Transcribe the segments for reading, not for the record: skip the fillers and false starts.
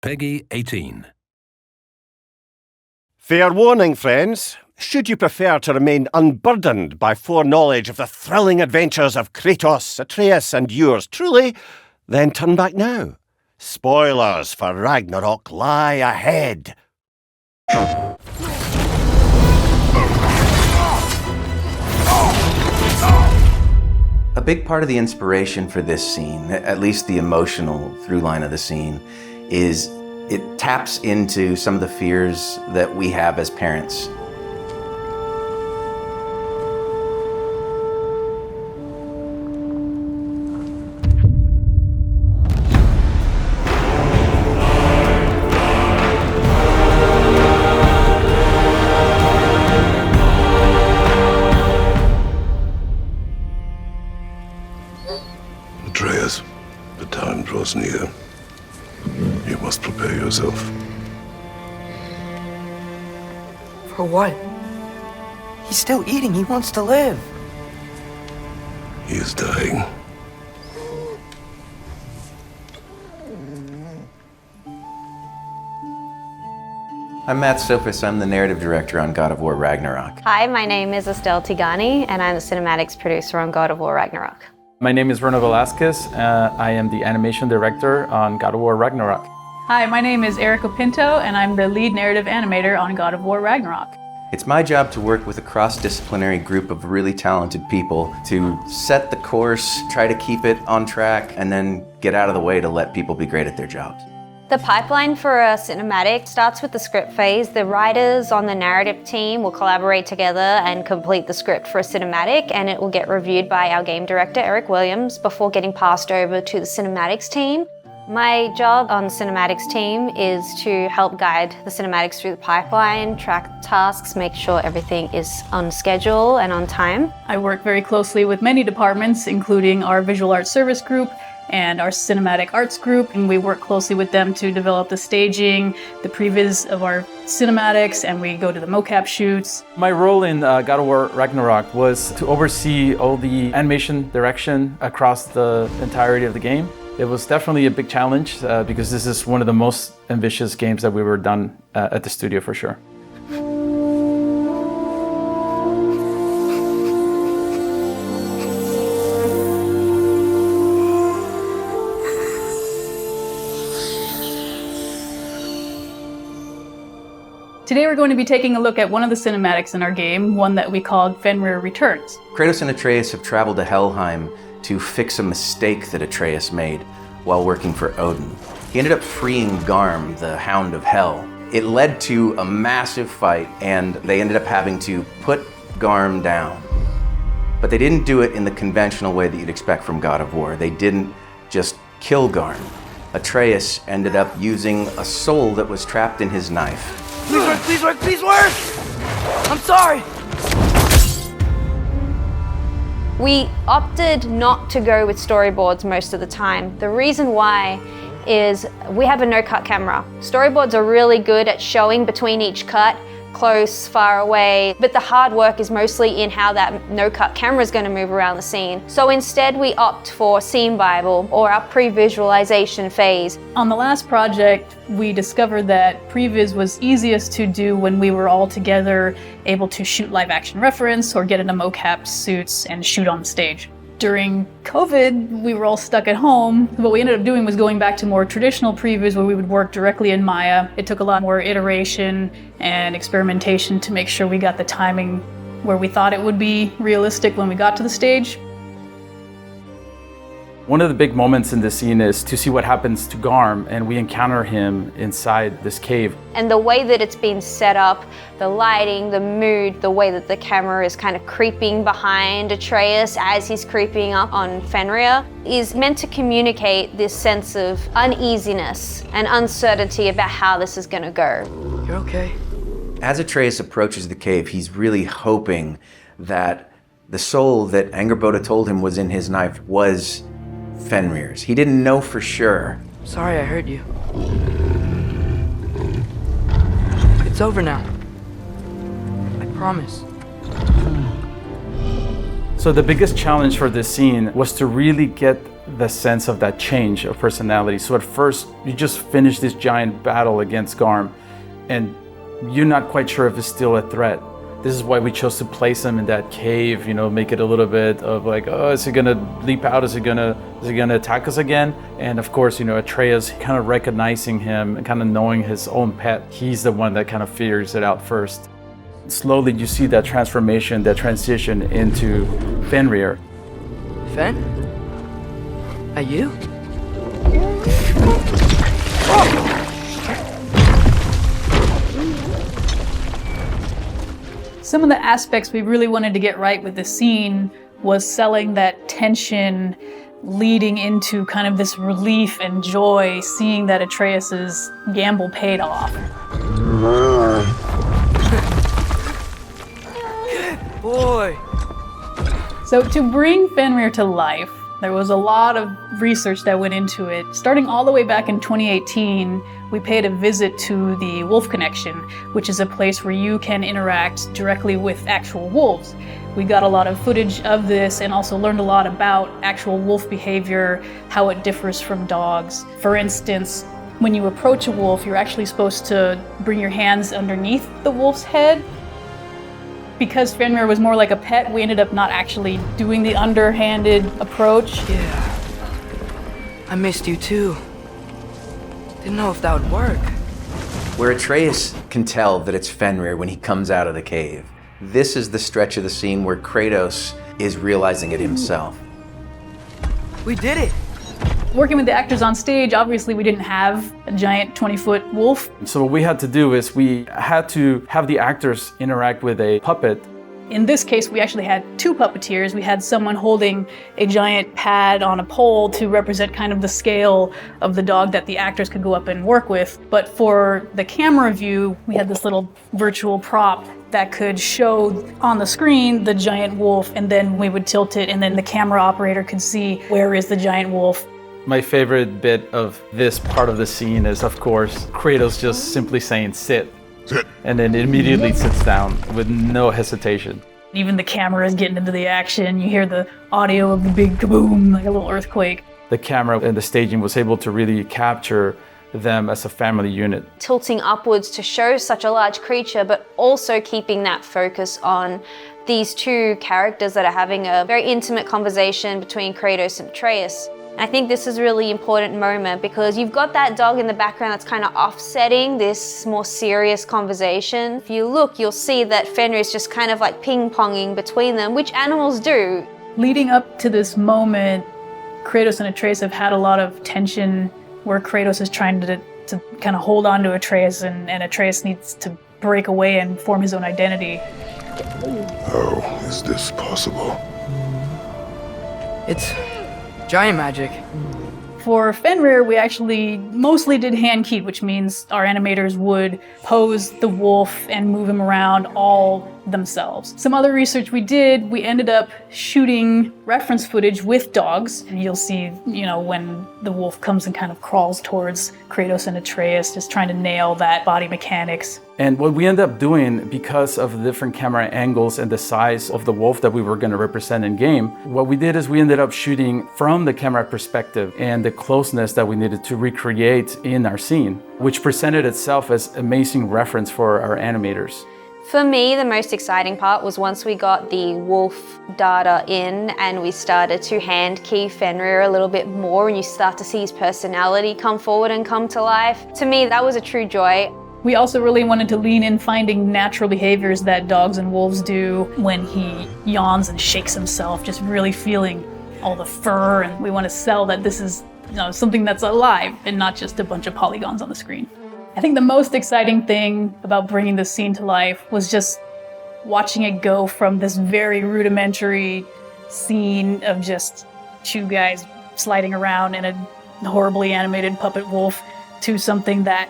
Peggy 18. Fair warning, friends. Should you prefer to remain unburdened by foreknowledge of the thrilling adventures of Kratos, Atreus, and yours truly, then turn back now. Spoilers for Ragnarok lie ahead. A big part of the inspiration for this scene, at least the emotional through line of the scene, is it taps into some of the fears that we have as parents. Atreus, the time draws near. You must prepare yourself. For what? He's still eating. He wants to live. He is dying. I'm Matt Sophis. I'm the narrative director on God of War Ragnarok. Hi, my name is Estelle Tigani, and I'm the cinematics producer on God of War Ragnarok. My name is Rona Velasquez. I am the animation director on God of War Ragnarok. Hi, my name is Erica Pinto, and I'm the lead narrative animator on God of War Ragnarok. It's my job to work with a cross-disciplinary group of really talented people to set the course, try to keep it on track, and then get out of the way to let people be great at their jobs. The pipeline for a cinematic starts with the script phase. The writers on the narrative team will collaborate together and complete the script for a cinematic, and it will get reviewed by our game director, Eric Williams, before getting passed over to the cinematics team. My job on the cinematics team is to help guide the cinematics through the pipeline, track tasks, make sure everything is on schedule and on time. I work very closely with many departments, including our visual arts service group and our cinematic arts group, and we work closely with them to develop the staging, the previs of our cinematics, and we go to the mocap shoots. My role in God of War Ragnarok was to oversee all the animation direction across the entirety of the game. It was definitely a big challenge because this is one of the most ambitious games that we were done at the studio for sure. Today we're going to be taking a look at one of the cinematics in our game, one that we called Fenrir Returns. Kratos and Atreus have traveled to Helheim to fix a mistake that Atreus made while working for Odin. He ended up freeing Garm, the Hound of Hell. It led to a massive fight, and they ended up having to put Garm down. But they didn't do it in the conventional way that you'd expect from God of War. They didn't just kill Garm. Atreus ended up using a soul that was trapped in his knife. Please work, please work, please work! I'm sorry! We opted not to go with storyboards most of the time. The reason why is we have a no-cut camera. Storyboards are really good at showing between each cut, close, far away, but the hard work is mostly in how that no-cut camera is going to move around the scene. So instead we opt for Scene Bible or our pre-visualization phase. On the last project, we discovered that previs was easiest to do when we were all together, able to shoot live action reference or get into mocap suits and shoot on stage. During COVID, we were all stuck at home. What we ended up doing was going back to more traditional previs where we would work directly in Maya. It took a lot more iteration and experimentation to make sure we got the timing where we thought it would be realistic when we got to the stage. One of the big moments in this scene is to see what happens to Garm, and we encounter him inside this cave. And the way that it's been set up, the lighting, the mood, the way that the camera is kind of creeping behind Atreus as he's creeping up on Fenrir is meant to communicate this sense of uneasiness and uncertainty about how this is going to go. You're okay. As Atreus approaches the cave, he's really hoping that the soul that Angerboda told him was in his knife was Fenrir's. He didn't know for sure. Sorry I hurt you. It's over now. I promise. So the biggest challenge for this scene was to really get the sense of that change of personality. So at first, you just finish this giant battle against Garm, and you're not quite sure if it's still a threat. This is why we chose to place him in that cave, you know, make it a little bit of like, oh, is he gonna leap out? Is he gonna attack us again? And of course, you know, Atreus kind of recognizing him and kind of knowing his own pet, he's the one that kind of figures it out first. Slowly you see that transformation, that transition into Fenrir. Fen? Are you? Some of the aspects we really wanted to get right with the scene was selling that tension leading into kind of this relief and joy, seeing that Atreus's gamble paid off. Good boy. So to bring Fenrir to life, there was a lot of research that went into it. Starting all the way back in 2018, we paid a visit to the Wolf Connection, which is a place where you can interact directly with actual wolves. We got a lot of footage of this and also learned a lot about actual wolf behavior, how it differs from dogs. For instance, when you approach a wolf, you're actually supposed to bring your hands underneath the wolf's head. Because Fenrir was more like a pet, we ended up not actually doing the underhanded approach. Yeah. I missed you too. Didn't know if that would work. Where Atreus can tell that it's Fenrir when he comes out of the cave. This is the stretch of the scene where Kratos is realizing it himself. We did it! Working with the actors on stage, obviously we didn't have a giant 20-foot wolf. So what we had to do is we had to have the actors interact with a puppet. In this case, we actually had two puppeteers. We had someone holding a giant pad on a pole to represent kind of the scale of the dog that the actors could go up and work with. But for the camera view, we had this little virtual prop that could show on the screen the giant wolf, and then we would tilt it, and then the camera operator could see where is the giant wolf. My favorite bit of this part of the scene is, of course, Kratos just simply saying, sit. Sit. And then immediately sits down with no hesitation. Even the camera is getting into the action. You hear the audio of the big kaboom, like a little earthquake. The camera and the staging was able to really capture them as a family unit. Tilting upwards to show such a large creature, but also keeping that focus on these two characters that are having a very intimate conversation between Kratos and Atreus. And I think this is a really important moment because you've got that dog in the background that's kind of offsetting this more serious conversation. If you look, you'll see that Fenrir is just kind of like ping-ponging between them, which animals do. Leading up to this moment, Kratos and Atreus have had a lot of tension where Kratos is trying to kind of hold on to Atreus, and Atreus needs to break away and form his own identity. How is this possible? It's giant magic. For Fenrir, we actually mostly did hand keyed, which means our animators would pose the wolf and move him around all themselves. Some other research we did, we ended up shooting reference footage with dogs, and you'll see, you know, when the wolf comes and kind of crawls towards Kratos and Atreus, just trying to nail that body mechanics. And what we ended up doing, because of the different camera angles and the size of the wolf that we were going to represent in game, what we did is we ended up shooting from the camera perspective and the closeness that we needed to recreate in our scene, which presented itself as amazing reference for our animators. For me, the most exciting part was once we got the wolf data in and we started to hand key Fenrir a little bit more and you start to see his personality come forward and come to life. To me, that was a true joy. We also really wanted to lean in finding natural behaviors that dogs and wolves do when he yawns and shakes himself, just really feeling all the fur, and we want to sell that this is, you know, something that's alive and not just a bunch of polygons on the screen. I think the most exciting thing about bringing this scene to life was just watching it go from this very rudimentary scene of just two guys sliding around in a horribly animated puppet wolf to something that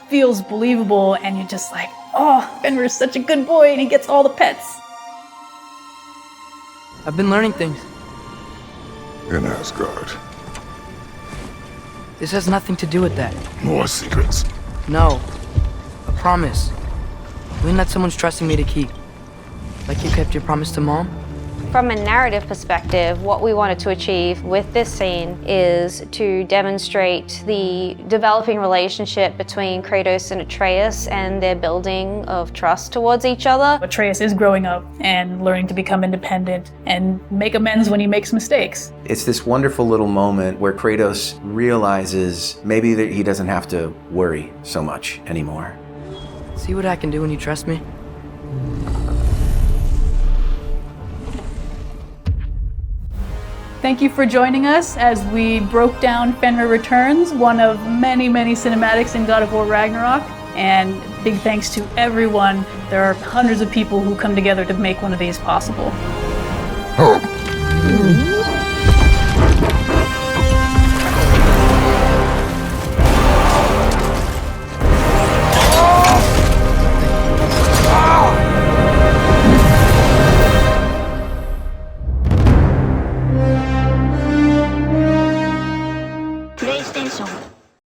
feels believable, and you're just like, oh, Fenrir's such a good boy and he gets all the pets. I've been learning things. In Asgard. This has nothing to do with that. More secrets. No. A promise. Something that someone's trusting me to keep. Like you kept your promise to Mom? From a narrative perspective, what we wanted to achieve with this scene is to demonstrate the developing relationship between Kratos and Atreus and their building of trust towards each other. Atreus is growing up and learning to become independent and make amends when he makes mistakes. It's this wonderful little moment where Kratos realizes maybe that he doesn't have to worry so much anymore. See what I can do when you trust me? Thank you for joining us as we broke down Fenrir Returns, one of many, many cinematics in God of War Ragnarok. And big thanks to everyone. There are hundreds of people who come together to make one of these possible.